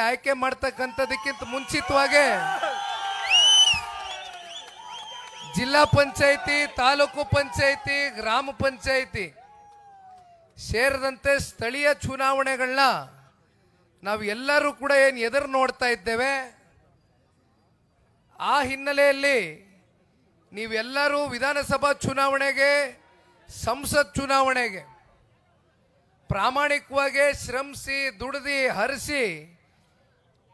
ಆಯ್ಕೆ ಮಾಡ್ತಕ್ಕಂಥದಕ್ಕಿಂತ ಮುಂಚಿತವಾಗಿ ಜಿಲ್ಲಾ ಪಂಚಾಯಿತಿ, ತಾಲೂಕು ಪಂಚಾಯಿತಿ, ಗ್ರಾಮ ಪಂಚಾಯಿತಿ ಸೇರಿದಂತೆ ಸ್ಥಳೀಯ ಚುನಾವಣೆಗಳನ್ನ ನಾವು ಎಲ್ಲರೂ ಕೂಡ ಏನು ಎದುರು ನೋಡ್ತಾ ಇದ್ದೇವೆ. ಆ ಹಿನ್ನೆಲೆಯಲ್ಲಿ ನೀವೆಲ್ಲರೂ ವಿಧಾನಸಭಾ ಚುನಾವಣೆಗೆ, ಸಂಸತ್ ಚುನಾವಣೆಗೆ ಪ್ರಾಮಾಣಿಕವಾಗಿ ಶ್ರಮಿಸಿ ದುಡಿದು ಹರಿಸಿ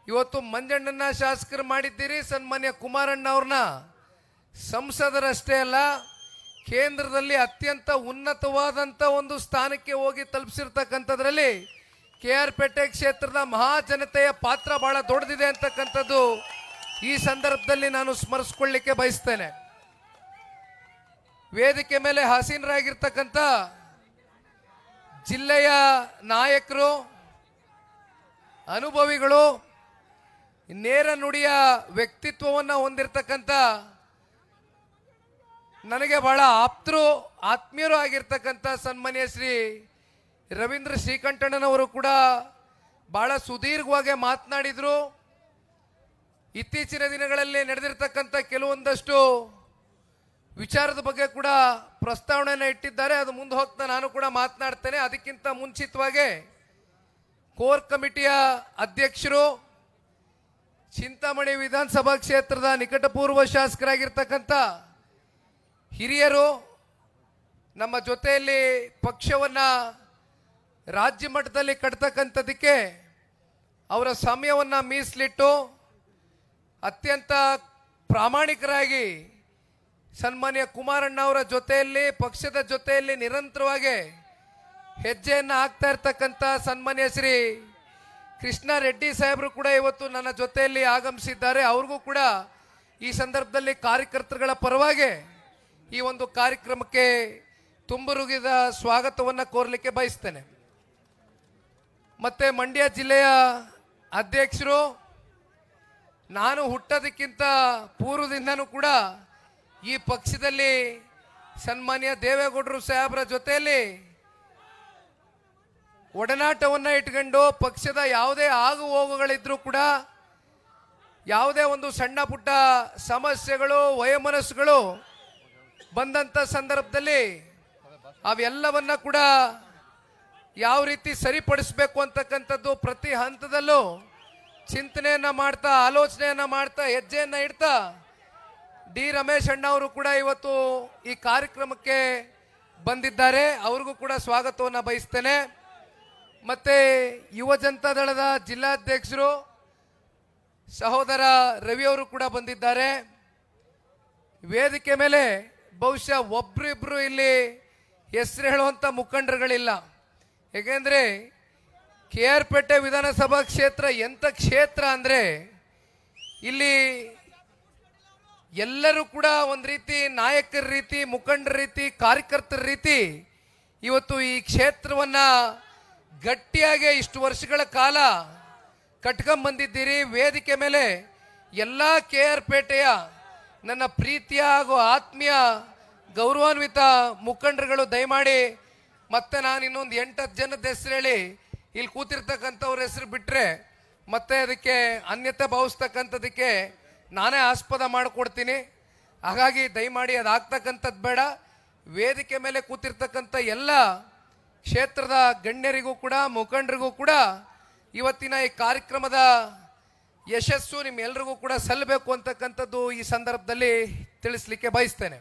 ಇವತ್ತು ಮಂಜಣ್ಣನ ಶಾಸಕರು ಮಾಡಿದ್ದೀರಿ. ಸನ್ಮಾನ್ಯ ಕುಮಾರಣ್ಣ ಅವ್ರನ್ನ ಸಂಸದರಷ್ಟೇ ಅಲ್ಲ, ಕೇಂದ್ರದಲ್ಲಿ ಅತ್ಯಂತ ಉನ್ನತವಾದಂಥ ಒಂದು ಸ್ಥಾನಕ್ಕೆ ಹೋಗಿ ತಲುಪಿಸಿರ್ತಕ್ಕಂಥದ್ರಲ್ಲಿ KR ಪೇಟೆ ಕ್ಷೇತ್ರದ ಮಹಾಜನತೆಯ ಪಾತ್ರ ಬಹಳ ದೊಡ್ಡದಿದೆ ಅಂತಕ್ಕಂಥದ್ದು ಈ ಸಂದರ್ಭದಲ್ಲಿ ನಾನು ಸ್ಮರಿಸ್ಕೊಳ್ಳಿಕ್ಕೆ ಬಯಸ್ತೇನೆ. ವೇದಿಕೆ ಮೇಲೆ ಆಸೀನರಾಗಿರ್ತಕ್ಕಂಥ ಜಿಲ್ಲೆಯ ನಾಯಕರು, ಅನುಭವಿಗಳು, ನೇರ ನುಡಿಯ ವ್ಯಕ್ತಿತ್ವವನ್ನು ಹೊಂದಿರತಕ್ಕಂಥ ನನಗೆ ಬಹಳ ಆತ್ಮೀಯರು ಆಗಿರ್ತಕ್ಕಂಥ ಸನ್ಮಾನ್ಯ ಶ್ರೀ ರವೀಂದ್ರ ಶ್ರೀಕಂಠಣ್ಣನವರು ಕೂಡ ಬಹಳ ಸುದೀರ್ಘವಾಗಿ ಮಾತನಾಡಿದರು. ಇತ್ತೀಚಿನ ದಿನಗಳಲ್ಲಿ ನಡೆದಿರ್ತಕ್ಕಂಥ ಕೆಲವೊಂದಷ್ಟು ವಿಚಾರದ ಬಗ್ಗೆ ಕೂಡ ಪ್ರಸ್ತಾವನೆಯನ್ನು ಇಟ್ಟಿದ್ದಾರೆ. ಅದು ಮುಂದೆ ಹೋಗ್ತಾ ನಾನು ಕೂಡ ಮಾತನಾಡ್ತೇನೆ. ಅದಕ್ಕಿಂತ ಮುಂಚಿತವಾಗಿ ಕೋರ್ ಕಮಿಟಿಯ ಅಧ್ಯಕ್ಷರು, ಚಿಂತಾಮಣಿ ವಿಧಾನಸಭಾ ಕ್ಷೇತ್ರದ ನಿಕಟಪೂರ್ವ ಶಾಸಕರಾಗಿರ್ತಕ್ಕಂಥ ಹಿರಿಯರು ನಮ್ಮ ಜೊತೆಯಲ್ಲಿ ಪಕ್ಷವನ್ನು ರಾಜ್ಯ ಮಟ್ಟದಲ್ಲಿ ಕಟ್ತಕ್ಕಂಥದ್ದಕ್ಕೆ ಅವರ ಸಮಯವನ್ನು ಮೀಸಲಿಟ್ಟು ಅತ್ಯಂತ ಪ್ರಾಮಾಣಿಕರಾಗಿ ಸನ್ಮಾನ್ಯ ಕುಮಾರಣ್ಣ ಅವರ ಜೊತೆಯಲ್ಲಿ, ಪಕ್ಷದ ಜೊತೆಯಲ್ಲಿ ನಿರಂತರವಾಗಿ ಹೆಜ್ಜೆಯನ್ನು ಹಾಕ್ತಾ ಇರ್ತಕ್ಕಂಥ ಸನ್ಮಾನ್ಯ ಶ್ರೀ ಕೃಷ್ಣ ರೆಡ್ಡಿ ಸಾಹೇಬರು ಕೂಡ ಇವತ್ತು ನನ್ನ ಜೊತೆಯಲ್ಲಿ ಆಗಮಿಸಿದ್ದಾರೆ. ಅವ್ರಿಗೂ ಕೂಡ ಈ ಸಂದರ್ಭದಲ್ಲಿ ಕಾರ್ಯಕರ್ತರುಗಳ ಪರವಾಗಿ ಈ ಒಂದು ಕಾರ್ಯಕ್ರಮಕ್ಕೆ ತುಂಬುರುಗಿದ ಸ್ವಾಗತವನ್ನು ಕೋರಲಿಕ್ಕೆ ಬಯಸ್ತೇನೆ. ಮತ್ತೆ ಮಂಡ್ಯ ಜಿಲ್ಲೆಯ ಅಧ್ಯಕ್ಷರು, ನಾನು ಹುಟ್ಟೋದಕ್ಕಿಂತ ಪೂರ್ವದಿಂದನೂ ಕೂಡ ಈ ಪಕ್ಷದಲ್ಲಿ ಸನ್ಮಾನ್ಯ ದೇವೇಗೌಡರು ಸಾಹೇಬರ ಜೊತೆಯಲ್ಲಿ ಒಡನಾಟವನ್ನು ಇಟ್ಕೊಂಡು ಪಕ್ಷದ ಯಾವುದೇ ಆಗು ಹೋಗುಗಳಿದ್ರೂ ಕೂಡ, ಯಾವುದೇ ಒಂದು ಸಣ್ಣ ಪುಟ್ಟ ಸಮಸ್ಯೆಗಳು, ವಯೋಮನಸ್ಸುಗಳು ಬಂದಂಥ ಸಂದರ್ಭದಲ್ಲಿ ಅವೆಲ್ಲವನ್ನ ಕೂಡ ಯಾವ ರೀತಿ ಸರಿಪಡಿಸಬೇಕು ಅಂತಕ್ಕಂಥದ್ದು ಪ್ರತಿ ಹಂತದಲ್ಲೂ ಚಿಂತನೆಯನ್ನು ಮಾಡ್ತಾ, ಆಲೋಚನೆಯನ್ನು ಮಾಡ್ತಾ, ಹೆಜ್ಜೆಯನ್ನು ಇಡ್ತಾ ಡಿ ರಮೇಶ್ ಅಣ್ಣ ಅವರು ಕೂಡ ಇವತ್ತು ಈ ಕಾರ್ಯಕ್ರಮಕ್ಕೆ ಬಂದಿದ್ದಾರೆ. ಅವ್ರಿಗೂ ಕೂಡ ಸ್ವಾಗತವನ್ನು ಬಯಸ್ತೇನೆ. ಮತ್ತೆ ಯುವ ಜನತಾ ದಳದ ಜಿಲ್ಲಾಧ್ಯಕ್ಷರು ಸಹೋದರ ರವಿ ಅವರು ಕೂಡ ಬಂದಿದ್ದಾರೆ. ವೇದಿಕೆ ಮೇಲೆ ಬಹುಶಃ ಒಬ್ರಿಬ್ರು ಇಲ್ಲಿ ಹೆಸರು ಹೇಳುವಂಥ ಮುಖಂಡರುಗಳಿಲ್ಲ. ಏಕೆಂದರೆ KR ಪೇಟೆ ವಿಧಾನಸಭಾ ಕ್ಷೇತ್ರ ಎಂಥ ಕ್ಷೇತ್ರ ಅಂದರೆ ಇಲ್ಲಿ ಎಲ್ಲರೂ ಕೂಡ ಒಂದು ರೀತಿ ನಾಯಕರ ರೀತಿ, ಮುಖಂಡರ ರೀತಿ, ಕಾರ್ಯಕರ್ತರ ರೀತಿ ಇವತ್ತು ಈ ಕ್ಷೇತ್ರವನ್ನು ಗಟ್ಟಿಯಾಗಿ ಇಷ್ಟು ವರ್ಷಗಳ ಕಾಲ ಕಟ್ಕೊಂಬಂದಿದ್ದೀರಿ. ವೇದಿಕೆ ಮೇಲೆ ಎಲ್ಲ KR ಪೇಟೆಯ ನನ್ನ ಪ್ರೀತಿಯ ಹಾಗೂ ಆತ್ಮೀಯ ಗೌರವಾನ್ವಿತ ಮುಖಂಡರುಗಳು ದಯಮಾಡಿ ಮತ್ತೆ ನಾನು ಇನ್ನೊಂದು 8-10 ಜನದ ಹೆಸರು ಹೇಳಿ ಇಲ್ಲಿ ಕೂತಿರ್ತಕ್ಕಂಥವ್ರ ಹೆಸರು ಬಿಟ್ಟರೆ ಮತ್ತೆ ಅದಕ್ಕೆ ಅನ್ಯತೆ ಭಾವಿಸ್ತಕ್ಕಂಥದಕ್ಕೆ ನಾನೇ ಆಸ್ಪದ ಮಾಡಿಕೊಡ್ತೀನಿ. ಹಾಗಾಗಿ ದಯಮಾಡಿ ಅದಾಗ್ತಕ್ಕಂಥದ್ದು ಬೇಡ. ವೇದಿಕೆ ಮೇಲೆ ಕೂತಿರ್ತಕ್ಕಂಥ ಎಲ್ಲ ಕ್ಷೇತ್ರದ ಗಣ್ಯರಿಗೂ ಕೂಡ, ಮುಖಂಡರಿಗೂ ಕೂಡ ಇವತ್ತಿನ ಈ ಕಾರ್ಯಕ್ರಮದ ಯಶಸ್ಸು ನಿಮ್ಮೆಲ್ಲರಿಗೂ ಕೂಡ ಸಲ್ಲಬೇಕು ಅಂತಕ್ಕಂಥದ್ದು ಈ ಸಂದರ್ಭದಲ್ಲಿ ತಿಳಿಸ್ಲಿಕ್ಕೆ ಬಯಸ್ತೇನೆ.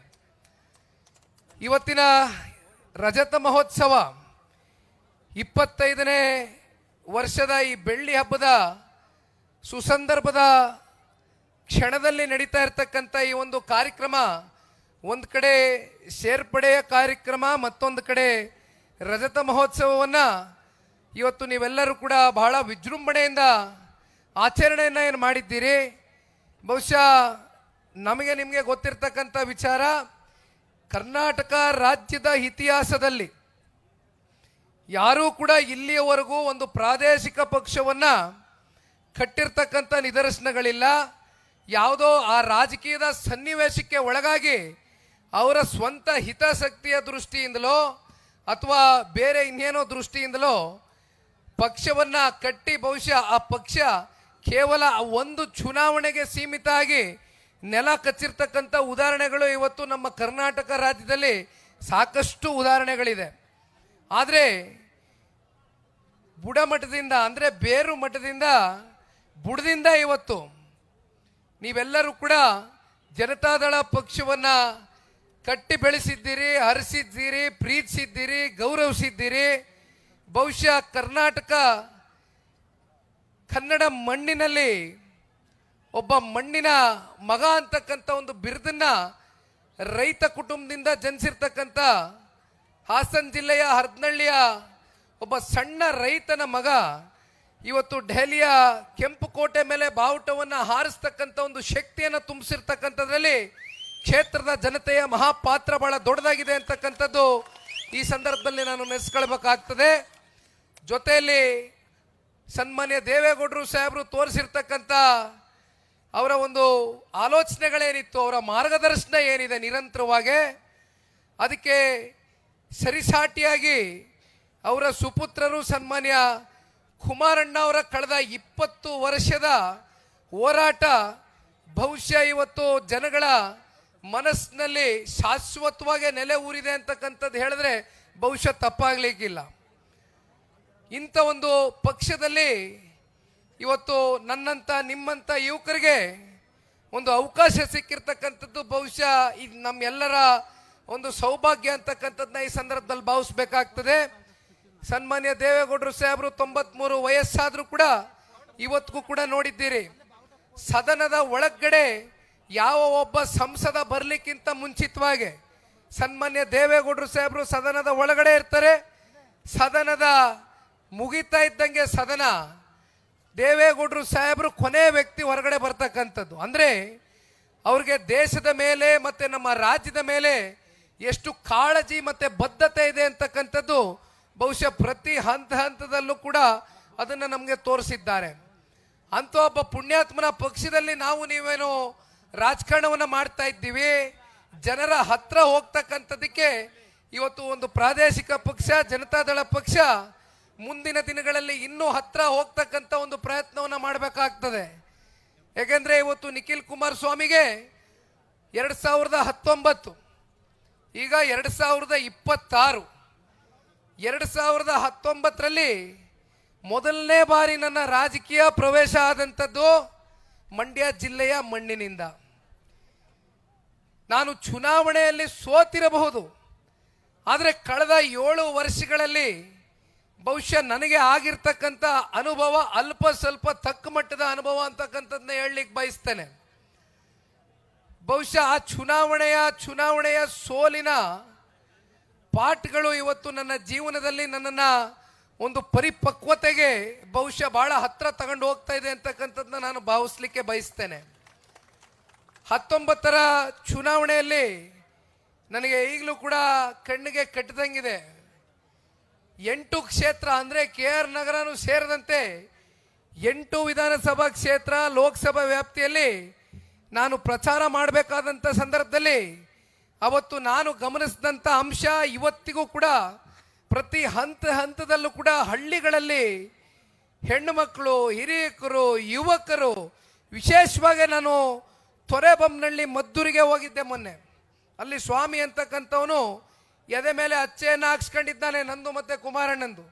ಇವತ್ತಿನ ರಜತ ಮಹೋತ್ಸವ 25ನೇ ವರ್ಷದ ಈ ಬೆಳ್ಳಿ ಹಬ್ಬದ ಸುಸಂದರ್ಭದ ಕ್ಷಣದಲ್ಲಿ ನಡೀತಾ ಇರತಕ್ಕಂಥ ಈ ಒಂದು ಕಾರ್ಯಕ್ರಮ, ಒಂದು ಕಡೆ ಸೇರ್ಪಡೆಯ ಕಾರ್ಯಕ್ರಮ, ಮತ್ತೊಂದು ಕಡೆ ರಜತ ಮಹೋತ್ಸವವನ್ನು ಇವತ್ತು ನೀವೆಲ್ಲರೂ ಕೂಡ ಬಹಳ ವಿಜೃಂಭಣೆಯಿಂದ ಆಚರಣೆಯನ್ನು ಏನು ಮಾಡಿದ್ದೀರಿ. ಬಹುಶಃ ನಮಗೆ ನಿಮಗೆ ಗೊತ್ತಿರ್ತಕ್ಕಂಥ ವಿಚಾರ, ಕರ್ನಾಟಕ ರಾಜ್ಯದ ಇತಿಹಾಸದಲ್ಲಿ ಯಾರೂ ಕೂಡ ಇಲ್ಲಿಯವರೆಗೂ ಒಂದು ಪ್ರಾದೇಶಿಕ ಪಕ್ಷವನ್ನು ಕಟ್ಟಿರ್ತಕ್ಕಂಥ ನಿದರ್ಶನಗಳಿಲ್ಲ. ಯಾವುದೋ ಆ ರಾಜಕೀಯದ ಸನ್ನಿವೇಶಕ್ಕೆ ಒಳಗಾಗಿ ಅವರ ಸ್ವಂತ ಹಿತಾಸಕ್ತಿಯ ದೃಷ್ಟಿಯಿಂದಲೋ ಅಥವಾ ಬೇರೆ ಇನ್ನೇನೋ ದೃಷ್ಟಿಯಿಂದಲೋ ಪಕ್ಷವನ್ನು ಕಟ್ಟಿ ಬಹುಶಃ ಆ ಪಕ್ಷ ಕೇವಲ ಒಂದು ಚುನಾವಣೆಗೆ ಸೀಮಿತ ಆಗಿ ನೆಲ ಕಚ್ಚಿರ್ತಕ್ಕಂಥ ಉದಾಹರಣೆಗಳು ಇವತ್ತು ನಮ್ಮ ಕರ್ನಾಟಕ ರಾಜ್ಯದಲ್ಲಿ ಸಾಕಷ್ಟು ಉದಾಹರಣೆಗಳಿದೆ. ಆದರೆ ಬುಡಮಟ್ಟದಿಂದ ಅಂದರೆ ಬೇರು ಮಟ್ಟದಿಂದ ಬುಡದಿಂದ ಇವತ್ತು ನೀವೆಲ್ಲರೂ ಕೂಡ ಜನತಾದಳ ಪಕ್ಷವನ್ನು ಕಟ್ಟಿ ಬೆಳೆಸಿದ್ದೀರಿ, ಹರಿಸಿದ್ದೀರಿ, ಪ್ರೀತಿಸಿದ್ದೀರಿ, ಗೌರವಿಸಿದ್ದೀರಿ. ಬಹುಶಃ ಕರ್ನಾಟಕ ಕನ್ನಡ ಮಣ್ಣಿನಲ್ಲಿ ಒಬ್ಬ ಮಣ್ಣಿನ ಮಗ ಅಂತಕ್ಕಂಥ ಒಂದು ಬಿರುದನ್ನ ರೈತ ಕುಟುಂಬದಿಂದ ಜನಿಸಿರ್ತಕ್ಕಂಥ ಹಾಸನ ಜಿಲ್ಲೆಯ ಹರದನಹಳ್ಳಿಯ ಒಬ್ಬ ಸಣ್ಣ ರೈತನ ಮಗ ಇವತ್ತು ದೆಹಲಿಯ ಕೆಂಪು ಕೋಟೆ ಮೇಲೆ ಬಾವುಟವನ್ನು ಹಾರಿಸ್ತಕ್ಕಂಥ ಒಂದು ಶಕ್ತಿಯನ್ನು ತುಂಬಿಸಿರ್ತಕ್ಕಂಥದ್ರಲ್ಲಿ ಕ್ಷೇತ್ರದ ಜನತೆಯ ಮಹಾಪಾತ್ರ ಬಹಳ ದೊಡ್ಡದಾಗಿದೆ ಅಂತಕ್ಕಂಥದ್ದು ಈ ಸಂದರ್ಭದಲ್ಲಿ ನಾನು ನೆನೆಸ್ಕೊಳ್ಬೇಕಾಗ್ತದೆ. ಜೊತೆಯಲ್ಲಿ ಸನ್ಮಾನ್ಯ ದೇವೇಗೌಡರು ಸಾಹೇಬರು ತೋರಿಸಿರ್ತಕ್ಕಂಥ ಅವರ ಒಂದು ಆಲೋಚನೆಗಳೇನಿತ್ತು, ಅವರ ಮಾರ್ಗದರ್ಶನ ಏನಿದೆ ನಿರಂತರವಾಗಿ, ಅದಕ್ಕೆ ಸರಿಸಾಟಿಯಾಗಿ ಅವರ ಸುಪುತ್ರರು ಸನ್ಮಾನ್ಯ ಕುಮಾರಣ್ಣ ಅವರ ಕಳೆದ 20 ವರ್ಷದ ಹೋರಾಟ ಬಹುಶಃ ಇವತ್ತು ಜನಗಳ ಮನಸ್ಸಿನಲ್ಲಿ ಶಾಶ್ವತವಾಗಿ ನೆಲೆ ಊರಿದೆ ಅಂತಕ್ಕಂಥದ್ದು ಹೇಳಿದ್ರೆ ಬಹುಶಃ ತಪ್ಪಾಗ್ಲಿಕ್ಕಿಲ್ಲ. ಇಂಥ ಒಂದು ಪಕ್ಷದಲ್ಲಿ ಇವತ್ತು ನನ್ನಂಥ ನಿಮ್ಮಂಥ ಯುವಕರಿಗೆ ಒಂದು ಅವಕಾಶ ಸಿಕ್ಕಿರ್ತಕ್ಕಂಥದ್ದು ಬಹುಶಃ ಇದು ನಮ್ಮೆಲ್ಲರ ಒಂದು ಸೌಭಾಗ್ಯ ಅಂತಕ್ಕಂಥದ್ದನ್ನ ಈ ಸಂದರ್ಭದಲ್ಲಿ ಭಾವಿಸ್ಬೇಕಾಗ್ತದೆ. ಸನ್ಮಾನ್ಯ ದೇವೇಗೌಡರು ಸಾಹೇಬರು 93 ವಯಸ್ಸಾದರೂ ಕೂಡ ಇವತ್ತಿಗೂ ಕೂಡ ನೋಡಿದ್ದೀರಿ, ಸದನದ ಒಳಗಡೆ ಯಾವ ಒಬ್ಬ ಸಂಸದ ಬರಲಿಕ್ಕಿಂತ ಮುಂಚಿತವಾಗಿ ಸನ್ಮಾನ್ಯ ದೇವೇಗೌಡರು ಸಾಹೇಬರು ಸದನದ ಒಳಗಡೆ ಇರ್ತಾರೆ. ಸದನದ ಮುಗಿತಾ ಇದ್ದಂಗೆ ಸದನ ದೇವೇಗೌಡರು ಸಾಹೇಬರು ಕೊನೆ ವ್ಯಕ್ತಿ ಹೊರಗಡೆ ಬರ್ತಕ್ಕಂಥದ್ದು. ಅಂದರೆ ಅವ್ರಿಗೆ ದೇಶದ ಮೇಲೆ ಮತ್ತು ನಮ್ಮ ರಾಜ್ಯದ ಮೇಲೆ ಎಷ್ಟು ಕಾಳಜಿ ಮತ್ತು ಬದ್ಧತೆ ಇದೆ ಅಂತಕ್ಕಂಥದ್ದು ಬಹುಶಃ ಪ್ರತಿ ಹಂತದಲ್ಲೂ ಕೂಡ ಅದನ್ನು ನಮಗೆ ತೋರಿಸಿದ್ದಾರೆ. ಅಂಥ ಒಬ್ಬ ಪುಣ್ಯಾತ್ಮನ ಪಕ್ಷದಲ್ಲಿ ನಾವು ನೀವೇನು ರಾಜಕಾರಣವನ್ನು ಮಾಡ್ತಾ ಇದ್ದೀವಿ, ಜನರ ಹತ್ರ ಹೋಗ್ತಕ್ಕಂಥದ್ದಕ್ಕೆ ಇವತ್ತು ಒಂದು ಪ್ರಾದೇಶಿಕ ಪಕ್ಷ ಜನತಾದಳ ಪಕ್ಷ ಮುಂದಿನ ದಿನಗಳಲ್ಲಿ ಇನ್ನೂ ಹತ್ರ ಹೋಗ್ತಕ್ಕಂಥ ಒಂದು ಪ್ರಯತ್ನವನ್ನು ಮಾಡಬೇಕಾಗ್ತದೆ. ಯಾಕೆಂದರೆ ಇವತ್ತು ನಿಖಿಲ್ ಕುಮಾರಸ್ವಾಮಿಗೆ 2019 ಈಗ 2026 2019ರಲ್ಲಿ ಮೊದಲನೇ ಬಾರಿ ನನ್ನ ರಾಜಕೀಯ ಪ್ರವೇಶ ಆದಂಥದ್ದು ಮಂಡ್ಯ ಜಿಲ್ಲೆಯ ಮಣ್ಣಿನಿಂದ. ನಾನು ಚುನಾವಣೆಯಲ್ಲಿ ಸೋತಿರಬಹುದು, ಆದರೆ ಕಳೆದ 7 ವರ್ಷಗಳಲ್ಲಿ ಬಹುಶಃ ನನಗೆ ಆಗಿರ್ತಕ್ಕಂಥ ಅನುಭವ ಅಲ್ಪ ಸ್ವಲ್ಪ ತಕ್ಕ ಮಟ್ಟದ ಅನುಭವ ಅಂತಕ್ಕಂಥದ್ದನ್ನ ಹೇಳಲಿಕ್ಕೆ ಬಯಸ್ತೇನೆ. ಬಹುಶಃ ಆ ಚುನಾವಣೆಯ ಸೋಲಿನ ಪಾಠಗಳು ಇವತ್ತು ನನ್ನ ಜೀವನದಲ್ಲಿ ನನ್ನನ್ನು ಒಂದು ಪರಿಪಕ್ವತೆಗೆ ಬಹುಶಃ ಬಹಳ ಹತ್ರ ತಗೊಂಡು ಹೋಗ್ತಾ ಇದೆ ಅಂತಕ್ಕಂಥದ್ದನ್ನ ನಾನು ಭಾವಿಸ್ಲಿಕ್ಕೆ ಬಯಸ್ತೇನೆ. 19ರ ಚುನಾವಣೆಯಲ್ಲಿ ನನಗೆ ಈಗಲೂ ಕೂಡ ಕಣ್ಣಿಗೆ ಕಟ್ಟಿದಂಗಿದೆ. 8 ಕ್ಷೇತ್ರ ಅಂದರೆ KR ನಗರನೂ ಸೇರಿದಂತೆ 8 ವಿಧಾನಸಭಾ ಕ್ಷೇತ್ರ ಲೋಕಸಭಾ ವ್ಯಾಪ್ತಿಯಲ್ಲಿ ನಾನು ಪ್ರಚಾರ ಮಾಡಬೇಕಾದಂಥ ಸಂದರ್ಭದಲ್ಲಿ ಅವತ್ತು ನಾನು ಗಮನಿಸಿದಂಥ ಅಂಶ ಇವತ್ತಿಗೂ ಕೂಡ ಪ್ರತಿ ಹಂತದಲ್ಲೂ ಕೂಡ ಹಳ್ಳಿಗಳಲ್ಲಿ ಹೆಣ್ಣು ಮಕ್ಕಳು, ಹಿರಿಯಕರು, ಯುವಕರು, ವಿಶೇಷವಾಗಿ ನಾನು ತೊರೆಬೊಮ್ಮನಹಳ್ಳಿ ಮದ್ದೂರಿಗೆ ಹೋಗಿದ್ದೆ ಮೊನ್ನೆ. ಅಲ್ಲಿ ಸ್ವಾಮಿ ಅಂತಕ್ಕಂಥವನು ಎದೆ ಮೇಲೆ ಅಚ್ಚೆಯನ್ನು ಹಾಕ್ಸ್ಕೊಂಡಿದ್ದಾನೆ, ನಂದು ಮತ್ತು ಕುಮಾರಣ್ಣಂದು.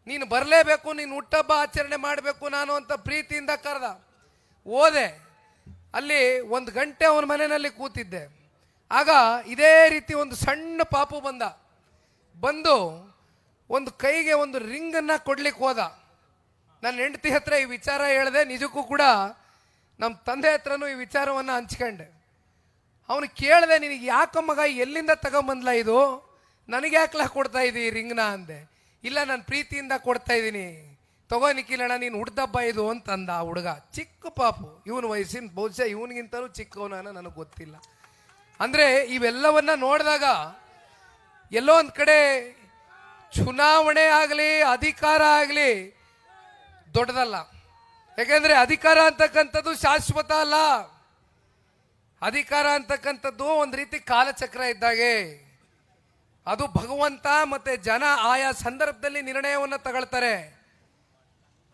ನೀನು ಬರಲೇಬೇಕು, ನೀನು ಹುಟ್ಟಹಬ್ಬ ಆಚರಣೆ ಮಾಡಬೇಕು ನಾನು ಅಂತ ಪ್ರೀತಿಯಿಂದ ಕರೆದ. ಹೋದೆ, ಅಲ್ಲಿ 1 ಗಂಟೆ ಅವನ ಮನೆಯಲ್ಲಿ ಕೂತಿದ್ದೆ. ಆಗ ಇದೇ ರೀತಿ ಒಂದು ಸಣ್ಣ ಪಾಪು ಬಂದು ಒಂದು ಕೈಗೆ ಒಂದು ರಿಂಗನ್ನು ಕೊಡ್ಲಿಕ್ಕೆ ಹೋದ. ನನ್ನ ಹೆಂಡತಿ ಹತ್ರ ಈ ವಿಚಾರ ಹೇಳಿದೆ. ನಿಜಕ್ಕೂ ಕೂಡ ನಮ್ಮ ತಂದೆ ಹತ್ರನೂ ಈ ವಿಚಾರವನ್ನು ಹಂಚ್ಕೊಂಡೆ. ಅವನು ಕೇಳಿದೆ, ನಿನಗೆ ಯಾಕ ಮಗ ಎಲ್ಲಿಂದ ತಗೊಂಬಂದ್ಲ ಇದು, ನನಗೆ ಯಾಕಲ ಕೊಡ್ತಾ ಇದ್ದೀ ರಿಂಗ್ನ ಅಂದೆ. ಇಲ್ಲ, ನಾನು ಪ್ರೀತಿಯಿಂದ ಕೊಡ್ತಾ ಇದ್ದೀನಿ, ತಗೋ ನಿಖಿಲಣ್ಣ, ನೀನು ಹುಡ್ದಬ್ಬ ಇದು ಅಂತಂದ ಆ ಹುಡುಗ. ಚಿಕ್ಕ ಪಾಪು, ಇವನ ವಯಸ್ಸಿನ ಬಹುಶಃ ಇವನಿಗಿಂತಲೂ ಚಿಕ್ಕವನ ನನಗೆ ಗೊತ್ತಿಲ್ಲ. ಅಂದರೆ ಇವೆಲ್ಲವನ್ನ ನೋಡಿದಾಗ ಎಲ್ಲೋ ಒಂದು ಕಡೆ ಚುನಾವಣೆ ಆಗಲಿ ಅಧಿಕಾರ ಆಗಲಿ ದೊಡ್ಡದಲ್ಲ. ಯಾಕೆಂದರೆ ಅಧಿಕಾರ ಅಂತಕ್ಕಂಥದ್ದು ಶಾಶ್ವತ ಅಲ್ಲ. ಅಧಿಕಾರ ಅಂತಕ್ಕಂಥದ್ದು ಒಂದು ರೀತಿ ಕಾಲಚಕ್ರ ಇದ್ದಾಗೆ. ಅದು ಭಗವಂತ ಮತ್ತು ಜನ ಆಯಾ ಸಂದರ್ಭದಲ್ಲಿ ನಿರ್ಣಯವನ್ನು ತಗೊಳ್ತಾರೆ.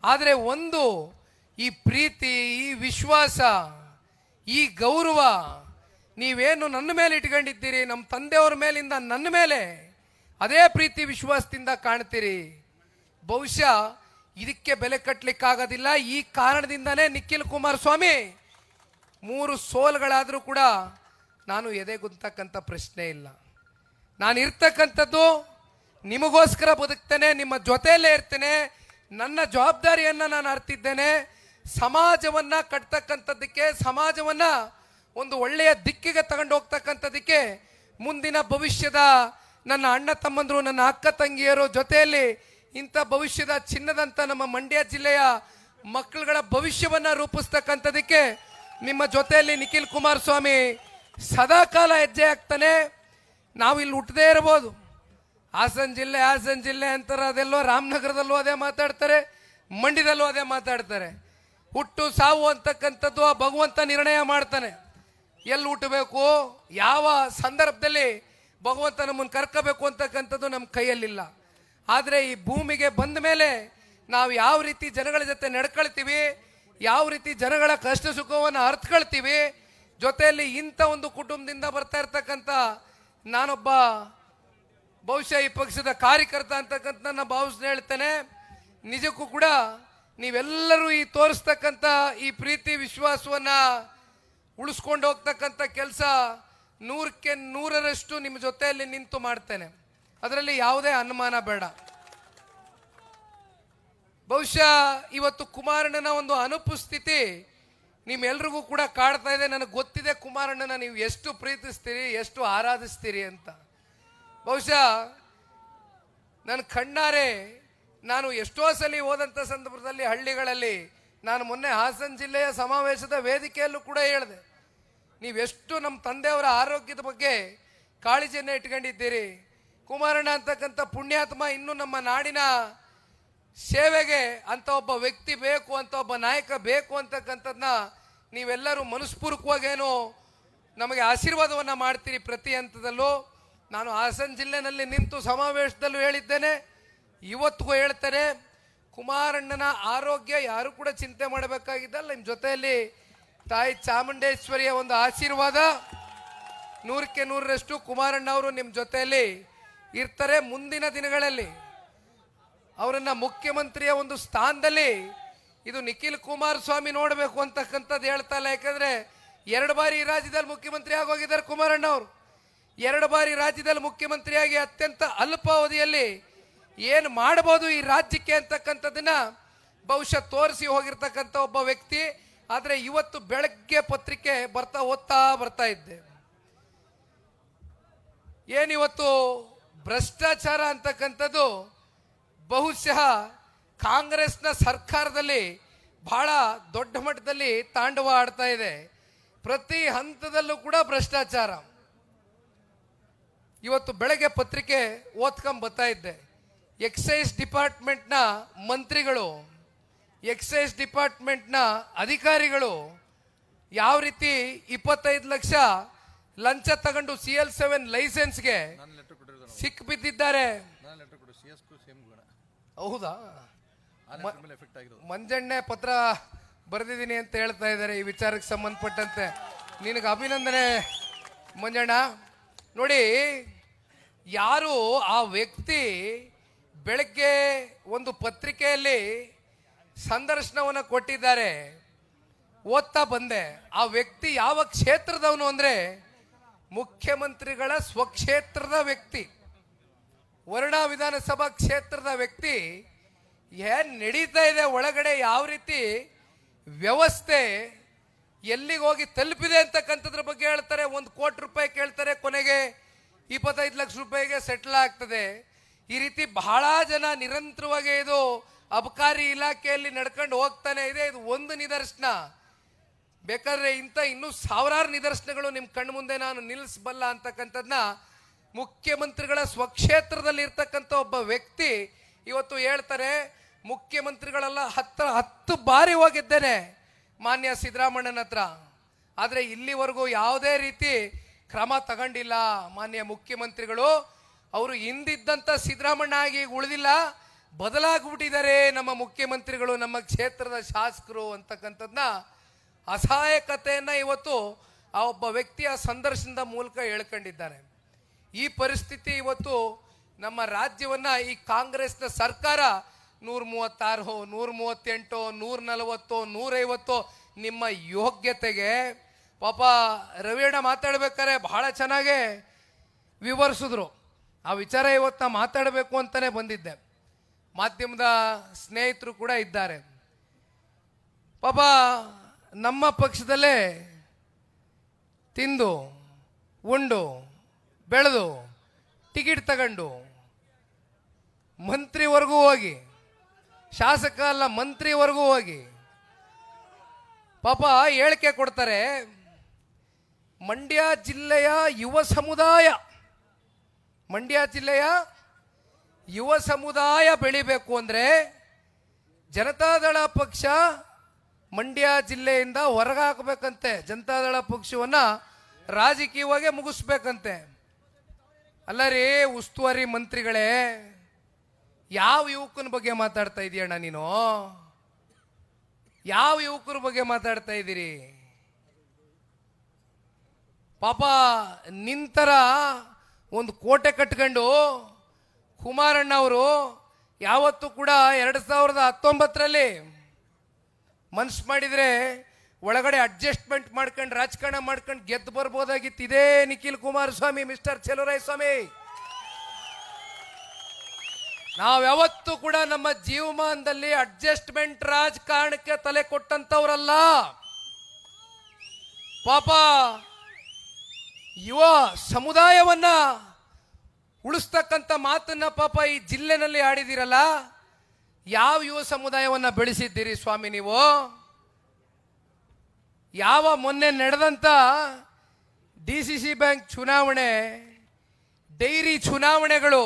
ಆದರೆ ಒಂದು ಈ ಪ್ರೀತಿ, ಈ ವಿಶ್ವಾಸ, ಈ ಗೌರವ ನೀವೇನು ನನ್ನ ಮೇಲೆ ಇಟ್ಕೊಂಡಿದ್ದೀರಿ, ನಮ್ಮ ತಂದೆಯವ್ರ ಮೇಲಿಂದ ನನ್ನ ಮೇಲೆ ಅದೇ ಪ್ರೀತಿ ವಿಶ್ವಾಸದಿಂದ ಕಾಣ್ತೀರಿ. ಬಹುಶಃ ಇದಕ್ಕೆ ಬೆಲೆ ಕಟ್ಟಲಿಕ್ಕಾಗೋದಿಲ್ಲ. ಈ ಕಾರಣದಿಂದನೇ ನಿಖಿಲ್ ಕುಮಾರಸ್ವಾಮಿ 3 ಸೋಲ್ಗಳಾದರೂ ಕೂಡ ನಾನು ಎದೆಗುಂತಕ್ಕಂಥ ಪ್ರಶ್ನೆ ಇಲ್ಲ. ನಾನು ಇರ್ತಕ್ಕಂಥದ್ದು ನಿಮಗೋಸ್ಕರ ಬದುಕ್ತೇನೆ, ನಿಮ್ಮ ಜೊತೆಯಲ್ಲೇ ಇರ್ತೇನೆ. ನನ್ನ ಜವಾಬ್ದಾರಿಯನ್ನು ನಾನು ಅರ್ತಿದ್ದೇನೆ. ಸಮಾಜವನ್ನ ಕಟ್ತಕ್ಕಂಥದ್ದಕ್ಕೆ, ಸಮಾಜವನ್ನ ಒಂದು ಒಳ್ಳೆಯ ದಿಕ್ಕಿಗೆ ತಗೊಂಡು ಹೋಗ್ತಕ್ಕಂಥದ್ದಕ್ಕೆ, ಮುಂದಿನ ಭವಿಷ್ಯದ ನನ್ನ ಅಣ್ಣ ತಮ್ಮಂದರು, ನನ್ನ ಅಕ್ಕ ತಂಗಿಯರು ಜೊತೆಯಲ್ಲಿ ಇಂಥ ಭವಿಷ್ಯದ ಚಿನ್ನದಂತ ನಮ್ಮ ಮಂಡ್ಯ ಜಿಲ್ಲೆಯ ಮಕ್ಕಳುಗಳ ಭವಿಷ್ಯವನ್ನ ರೂಪಿಸ್ತಕ್ಕಂಥದ್ದಕ್ಕೆ ನಿಮ್ಮ ಜೊತೆಯಲ್ಲಿ ನಿಖಿಲ್ ಕುಮಾರಸ್ವಾಮಿ ಸದಾಕಾಲ ಹೆಜ್ಜೆ ಹಾಕ್ತಾನೆ. ನಾವು ಇಲ್ಲಿ ಹುಟ್ಟದೇ ಇರಬಹುದು, ಹಾಸನ ಜಿಲ್ಲೆ ಅಂತಾರೆ, ಅದೆಲ್ಲೋ ರಾಮನಗರದಲ್ಲೂ ಅದೇ ಮಾತಾಡ್ತಾರೆ, ಮಂಡ್ಯದಲ್ಲೂ ಅದೇ ಮಾತಾಡ್ತಾರೆ. ಹುಟ್ಟು ಸಾವು ಅಂತಕ್ಕಂಥದ್ದು ಆ ಭಗವಂತ ನಿರ್ಣಯ ಮಾಡ್ತಾನೆ. ಎಲ್ಲಿ ಹುಟ್ಟಬೇಕು, ಯಾವ ಸಂದರ್ಭದಲ್ಲಿ ಭಗವಂತ ನಮ್ಮನ್ನು ಕರ್ಕೋಬೇಕು ಅಂತಕ್ಕಂಥದ್ದು ನಮ್ಮ ಕೈಯಲ್ಲಿಲ್ಲ. ಆದರೆ ಈ ಭೂಮಿಗೆ ಬಂದ ಮೇಲೆ ನಾವು ಯಾವ ರೀತಿ ಜನಗಳ ಜೊತೆ ನಡ್ಕೊಳ್ತೀವಿ, ಯಾವ ರೀತಿ ಜನಗಳ ಕಷ್ಟ ಸುಖವನ್ನು ಅರ್ಥಕೊಳ್ತೀವಿ, ಜೊತೆಯಲ್ಲಿ ಇಂಥ ಒಂದು ಕುಟುಂಬದಿಂದ ಬರ್ತಾ ಇರ್ತಕ್ಕಂಥ ನಾನೊಬ್ಬ ಬಹುಶಃ ಈ ಪಕ್ಷದ ಕಾರ್ಯಕರ್ತ ಅಂತಕ್ಕಂಥ ನಾನು ಭಾವಿಸ್ನ ಹೇಳ್ತೇನೆ. ನಿಜಕ್ಕೂ ಕೂಡ ನೀವೆಲ್ಲರೂ ಈ ತೋರಿಸ್ತಕ್ಕಂಥ ಈ ಪ್ರೀತಿ ವಿಶ್ವಾಸವನ್ನ ಉಳಿಸ್ಕೊಂಡು ಹೋಗ್ತಕ್ಕಂಥ ಕೆಲಸ 100ಕ್ಕೆ 100ರಷ್ಟು ನಿಮ್ಮ ಜೊತೆಯಲ್ಲಿ ನಿಂತು ಮಾಡ್ತೇನೆ. ಅದರಲ್ಲಿ ಯಾವುದೇ ಅನುಮಾನ ಬೇಡ. ಬಹುಶಃ ಇವತ್ತು ಕುಮಾರಣ್ಣನ ಒಂದು ಅನುಪಸ್ಥಿತಿ ನಿಮ್ಮೆಲ್ರಿಗೂ ಕೂಡ ಕಾಡ್ತಾ ಇದೆ. ನನಗೆ ಗೊತ್ತಿದೆ ಕುಮಾರಣ್ಣನ ನೀವು ಎಷ್ಟು ಪ್ರೀತಿಸ್ತೀರಿ, ಎಷ್ಟು ಆರಾಧಿಸ್ತೀರಿ ಅಂತ. ಬಹುಶಃ ನನ್ನ ಕಣ್ಣಾರೆ ನಾನು ಎಷ್ಟೋ ಸಲ ಹೋದಂಥ ಸಂದರ್ಭದಲ್ಲಿ ಹಳ್ಳಿಗಳಲ್ಲಿ, ನಾನು ಮೊನ್ನೆ ಹಾಸನ ಜಿಲ್ಲೆಯ ಸಮಾವೇಶದ ವೇದಿಕೆಯಲ್ಲೂ ಕೂಡ ಹೇಳಿದೆ, ನೀವೆಷ್ಟು ನಮ್ಮ ತಂದೆಯವರ ಆರೋಗ್ಯದ ಬಗ್ಗೆ ಕಾಳಜಿಯನ್ನು ಇಟ್ಕೊಂಡಿದ್ದೀರಿ. ಕುಮಾರಣ್ಣ ಅಂತಕ್ಕಂಥ ಪುಣ್ಯಾತ್ಮ ಇನ್ನೂ ನಮ್ಮ ನಾಡಿನ ಸೇವೆಗೆ ಅಂತ ಒಬ್ಬ ವ್ಯಕ್ತಿ ಬೇಕು, ಅಂತ ಒಬ್ಬ ನಾಯಕ ಬೇಕು ಅಂತಕ್ಕಂಥದ್ದನ್ನ ನೀವೆಲ್ಲರೂ ಮನಸ್ಪೂರ್ವಕವಾಗೇನು ನಮಗೆ ಆಶೀರ್ವಾದವನ್ನು ಮಾಡ್ತೀರಿ ಪ್ರತಿ ಹಂತದಲ್ಲೂ. ನಾನು ಹಾಸನ ಜಿಲ್ಲೆನಲ್ಲಿ ನಿಂತು ಸಮಾವೇಶದಲ್ಲೂ ಹೇಳಿದ್ದೇನೆ, ಇವತ್ತಿಗೂ ಹೇಳ್ತೇನೆ, ಕುಮಾರಣ್ಣನ ಆರೋಗ್ಯ ಯಾರು ಕೂಡ ಚಿಂತೆ ಮಾಡಬೇಕಾಗಿದ್ದಲ್ಲ. ನಿಮ್ಮ ಜೊತೆಯಲ್ಲಿ ತಾಯಿ ಚಾಮುಂಡೇಶ್ವರಿಯ ಒಂದು ಆಶೀರ್ವಾದ 100ಕ್ಕೆ 100ರಷ್ಟು ಕುಮಾರಣ್ಣ ಅವರು ನಿಮ್ಮ ಜೊತೆಯಲ್ಲಿ ಇರ್ತಾರೆ. ಮುಂದಿನ ದಿನಗಳಲ್ಲಿ ಅವರನ್ನ ಮುಖ್ಯಮಂತ್ರಿಯ ಒಂದು ಸ್ಥಾನದಲ್ಲಿ ಇದು ನಿಖಿಲ್ ಕುಮಾರಸ್ವಾಮಿ ನೋಡಬೇಕು ಅಂತಕ್ಕಂಥದ್ದು ಹೇಳ್ತಾ ಇಲ್ಲ. ಯಾಕಂದ್ರೆ 2 ಬಾರಿ ಈ ರಾಜ್ಯದಲ್ಲಿ ಮುಖ್ಯಮಂತ್ರಿ ಆಗೋಗಿದ್ದಾರೆ ಕುಮಾರಣ್ಣ ಅವರು. 2 ಬಾರಿ ರಾಜ್ಯದಲ್ಲಿ ಮುಖ್ಯಮಂತ್ರಿಯಾಗಿ ಅತ್ಯಂತ ಅಲ್ಪಾವಧಿಯಲ್ಲಿ ಏನು ಮಾಡಬಹುದು ಈ ರಾಜ್ಯಕ್ಕೆ ಅಂತಕ್ಕಂಥದ್ದನ್ನ ಬಹುಶಃ ತೋರಿಸಿ ಹೋಗಿರ್ತಕ್ಕಂಥ ಒಬ್ಬ ವ್ಯಕ್ತಿ. ಆದರೆ ಇವತ್ತು ಬೆಳಗ್ಗೆ ಪತ್ರಿಕೆ ಓದ್ತಾ ಬರ್ತಾ ಇದ್ದೆ, ಏನಿವತ್ತು ಭ್ರಷ್ಟಾಚಾರ ಅಂತಕ್ಕಂಥದ್ದು ಬಹುಶಃ ಕಾಂಗ್ರೆಸ್ನ ಸರ್ಕಾರದಲ್ಲಿ ಬಹಳ ದೊಡ್ಡ ಮಟ್ಟದಲ್ಲಿ ತಾಂಡವ ಆಡ್ತಾ ಇದೆ. ಪ್ರತಿ ಹಂತದಲ್ಲೂ ಕೂಡ ಭ್ರಷ್ಟಾಚಾರ. ಇವತ್ತು ಬೆಳಗ್ಗೆ ಪತ್ರಿಕೆ ಓದ್ಕೊಂಡ್ ಬರ್ತಾ ಇದ್ದೆ, ಎಕ್ಸೈಸ್ ಡಿಪಾರ್ಟ್ಮೆಂಟ್ನ ಮಂತ್ರಿಗಳು, ಎಕ್ಸೈಸ್ ಡಿಪಾರ್ಟ್ಮೆಂಟ್ನ ಅಧಿಕಾರಿಗಳು ಯಾವ ರೀತಿ 25 ಲಕ್ಷ ಲಂಚ ತಗೊಂಡು CL7 ಲೈಸೆನ್ಸ್ಗೆ ಸಿಕ್ಕಿಬಿದ್ದಿದ್ದಾರೆ. ಹೌದಾ? ಮಂಜಣ್ಣೆ ಪತ್ರ ಬರೆದಿದ್ದೀನಿ ಅಂತ ಹೇಳ್ತಾ ಇದ್ದಾರೆ ಈ ವಿಚಾರಕ್ಕೆ ಸಂಬಂಧಪಟ್ಟಂತೆ. ನಿನಗೆ ಅಭಿನಂದನೆ ಮಂಜಣ್ಣ. ನೋಡಿ, ಯಾರು ಆ ವ್ಯಕ್ತಿ ಬೆಳಗ್ಗೆ ಒಂದು ಪತ್ರಿಕೆಯಲ್ಲಿ ಸಂದರ್ಶನವನ್ನು ಕೊಟ್ಟಿದ್ದಾರೆ, ಓದ್ತಾ ಬಂದೆ. ಆ ವ್ಯಕ್ತಿ ಯಾವ ಕ್ಷೇತ್ರದವನು ಅಂದ್ರೆ ಮುಖ್ಯಮಂತ್ರಿಗಳ ಸ್ವಕ್ಷೇತ್ರದ ವ್ಯಕ್ತಿ, ವರ್ಣಾ ವಿಧಾನಸಭಾ ಕ್ಷೇತ್ರದ ವ್ಯಕ್ತಿ. ಏನ್ ನಡೀತಾ ಇದೆ ಒಳಗಡೆ, ಯಾವ ರೀತಿ ವ್ಯವಸ್ಥೆ ಎಲ್ಲಿಗೆ ಹೋಗಿ ತಲುಪಿದೆ ಅಂತಕ್ಕಂಥದ್ರ ಬಗ್ಗೆ ಹೇಳ್ತಾರೆ. 1 ಕೋಟಿ ರೂಪಾಯಿ ಕೇಳ್ತಾರೆ, ಕೊನೆಗೆ 25 ಲಕ್ಷ ರೂಪಾಯಿಗೆ ಸೆಟ್ಲ್ ಆಗ್ತದೆ. ಈ ರೀತಿ ಬಹಳ ಜನ ನಿರಂತರವಾಗಿ ಇದು ಅಬಕಾರಿ ಇಲಾಖೆಯಲ್ಲಿ ನಡ್ಕೊಂಡು ಹೋಗ್ತಾನೆ ಇದೆ. ಇದು ಒಂದು ನಿದರ್ಶನ. ಬೇಕಾದ್ರೆ ಇಂಥ ಇನ್ನೂ ಸಾವಿರಾರು ನಿದರ್ಶನಗಳು ನಿಮ್ಮ ಕಣ್ಣು ಮುಂದೆ ನಾನು ನಿಲ್ಲಿಸಬಲ್ಲ ಅಂತಕ್ಕಂಥದ್ದನ್ನ ಮುಖ್ಯಮಂತ್ರಿಗಳ ಸ್ವಕ್ಷೇತ್ರದಲ್ಲಿ ಇರ್ತಕ್ಕಂಥ ಒಬ್ಬ ವ್ಯಕ್ತಿ ಇವತ್ತು ಹೇಳ್ತಾರೆ. ಮುಖ್ಯಮಂತ್ರಿಗಳೆಲ್ಲ 10 ಬಾರಿ ಹೋಗಿದ್ದೇನೆ ಮಾನ್ಯ ಸಿದ್ದರಾಮಣ್ಣನ ಹತ್ರ, ಆದರೆ ಇಲ್ಲಿವರೆಗೂ ಯಾವುದೇ ರೀತಿ ಕ್ರಮ ತಗೊಂಡಿಲ್ಲ ಮಾನ್ಯ ಮುಖ್ಯಮಂತ್ರಿಗಳು. ಅವರು ಹಿಂದಿದ್ದಂಥ ಸಿದ್ದರಾಮಣ್ಣ ಆಗಿ ಉಳಿದಿಲ್ಲ, ಬದಲಾಗ್ಬಿಟ್ಟಿದ್ದಾರೆ ನಮ್ಮ ಮುಖ್ಯಮಂತ್ರಿಗಳು, ನಮ್ಮ ಕ್ಷೇತ್ರದ ಶಾಸಕರು ಅಂತಕ್ಕಂಥದ್ದನ್ನ ಅಸಹಾಯಕತೆಯನ್ನು ಇವತ್ತು ಆ ಒಬ್ಬ ವ್ಯಕ್ತಿಯ ಸಂದರ್ಶನದ ಮೂಲಕ ಹೇಳ್ಕೊಂಡಿದ್ದಾರೆ. ಈ ಪರಿಸ್ಥಿತಿ ಇವತ್ತು ನಮ್ಮ ರಾಜ್ಯವನ್ನ ಈ ಕಾಂಗ್ರೆಸ್ನ ಸರ್ಕಾರ 136, 138, 140, 150 ನಿಮ್ಮ ಯೋಗ್ಯತೆಗೆ ಪಾಪ ರವಿಯಣ್ಣ ಮಾತಾಡ್ಬೇಕಾದ್ರೆ ಬಹಳ ಚೆನ್ನಾಗೇ ವಿವರಿಸಿದ್ರು. ಆ ವಿಚಾರ ಇವತ್ತು ನಾ ಮಾತಾಡಬೇಕು ಅಂತಾನೆ ಬಂದಿದ್ದೆ. ಮಾಧ್ಯಮದ ಸ್ನೇಹಿತರು ಕೂಡ ಇದ್ದಾರೆ. ಪಾಪ ನಮ್ಮ ಪಕ್ಷದಲ್ಲೇ ತಿಂದು ಉಂಡು ಬೆಳೆದು ಟಿಕೆಟ್ ತಗೊಂಡು ಮಂತ್ರಿವರೆಗೂ ಹೋಗಿ, ಶಾಸಕ ಅಲ್ಲ ಮಂತ್ರಿವರೆಗೂ ಹೋಗಿ ಪಾಪ ಹೇಳಿಕೆ ಕೊಡ್ತಾರೆ. ಮಂಡ್ಯ ಜಿಲ್ಲೆಯ ಯುವ ಸಮುದಾಯ ಬೆಳಿಬೇಕು ಅಂದರೆ ಜನತಾದಳ ಪಕ್ಷ ಮಂಡ್ಯ ಜಿಲ್ಲೆಯಿಂದ ಹೊರಗಾಕಬೇಕಂತೆ. ಜನತಾದಳ ಪಕ್ಷವನ್ನ ರಾಜಕೀಯವಾಗಿ ಮುಗಿಸ್ಬೇಕಂತೆ. ಅಲ್ಲ ರೀ ಉಸ್ತುವಾರಿ ಮಂತ್ರಿಗಳೇ, ಯಾವ ಯುವಕನ ಬಗ್ಗೆ ಮಾತಾಡ್ತಾ ಇದೀಯಣ್ಣ ನೀನು? ಯಾವ ಯುವಕರ ಬಗ್ಗೆ ಮಾತಾಡ್ತಾ ಇದ್ದೀರಿ? ಪಾಪ ನಿಂತರ ಒಂದು ಕೋಟೆ ಕಟ್ಕೊಂಡು ಕುಮಾರಣ್ಣ ಅವರು ಯಾವತ್ತೂ ಕೂಡ 2019ರಲ್ಲಿ ಮನ್ಸು ಮಾಡಿದ್ರೆ ಒಳಗಡೆ ಅಡ್ಜಸ್ಟ್ಮೆಂಟ್ ಮಾಡ್ಕೊಂಡು ರಾಜಕಾರಣ ಮಾಡ್ಕೊಂಡು ಗೆದ್ದು ಬರ್ಬೋದಾಗಿತ್ತು. ಇದೇ ನಿಖಿಲ್ ಕುಮಾರಸ್ವಾಮಿ, ಮಿಸ್ಟರ್ ಚಲುವರಾಯಸ್ವಾಮಿ, ನಾವು ಯಾವತ್ತೂ ಕೂಡ ನಮ್ಮ ಜೀವಮಾನದಲ್ಲಿ ಅಡ್ಜಸ್ಟ್ಮೆಂಟ್ ರಾಜಕಾರಣಕ್ಕೆ ತಲೆ ಕೊಟ್ಟಂತವ್ರಲ್ಲ. ಪಾಪ ಯುವ ಸಮುದಾಯವನ್ನ ಉಳಿಸ್ತಕ್ಕಂಥ ಮಾತನ್ನ ಪಾಪ ಈ ಜಿಲ್ಲೆನಲ್ಲಿ ಆಡಿದಿರಲ್ಲ. ಯಾವ ಯುವ ಸಮುದಾಯವನ್ನ ಬೆಳೆಸಿದ್ದೀರಿ ಸ್ವಾಮಿ ನೀವು? ಯಾವ ಮೊನ್ನೆ ನಡೆದಂತ DCC ಬ್ಯಾಂಕ್ ಚುನಾವಣೆ, ಡೈರಿ ಚುನಾವಣೆಗಳು